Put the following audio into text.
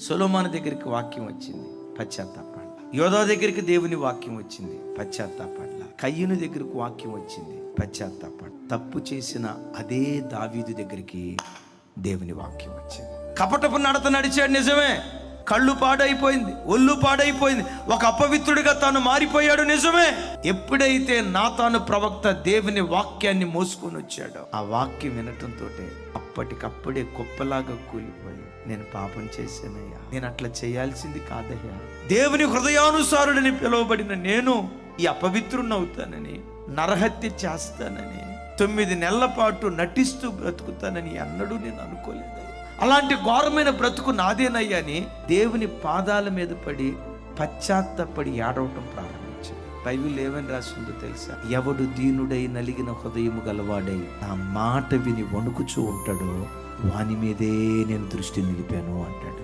సొలొమోను దగ్గరికి వాక్యం వచ్చింది, పశ్చాత్తాపడల. యోధా దగ్గరికి దేవుని వాక్యం వచ్చింది, పశ్చాత్తాపడల. కయ్యూను దగ్గరికి వాక్యం వచ్చింది, పశ్చాత్తాపడ. తప్పు చేసిన అదే దావీదు దగ్గరికి దేవుని వాక్యం వచ్చింది. కపటపు నడత నడిచాడు, నిజమే. కళ్ళు పాడైపోయింది, ఒళ్ళు పాడైపోయింది, ఒక అపవిత్రుడిగా తాను మారిపోయాడు, నిజమే. ఎప్పుడైతే నాతాను ప్రవక్త దేవుని వాక్యాన్ని మోసుకొని వచ్చాడో, ఆ వాక్యం వినటంతో అప్పటికప్పుడే కుప్పలాగా కూలిపోయి, నేను పాపం చేశానయ్యా, నేను అట్లా చేయాల్సింది కాదయ్యా, దేవుని హృదయానుసారుడని పిలువబడిన నేను ఈ అపవిత్రునవుతానని, నరహత్య చేస్తానని, 9 నెలల పాటు నటిస్తూ బ్రతుకుతానని అన్నడూ నేను అనుకోలేదయ్యా. అలాంటి ఘోరమైన బ్రతుకు నాదేనయ్యా అని దేవుని పాదాల మీద పడి పశ్చాత్తపడి ఏడవటం ప్రారంభించాడు. బైబిల్ ఏమని రాసిందో తెలుసా? ఎవడు దీనుడై నలిగిన హృదయము గలవాడై నా మాట విని వణుకుచూ ఉంటాడో వాని మీదే నేను దృష్టి నిలిపాను అంటాడు.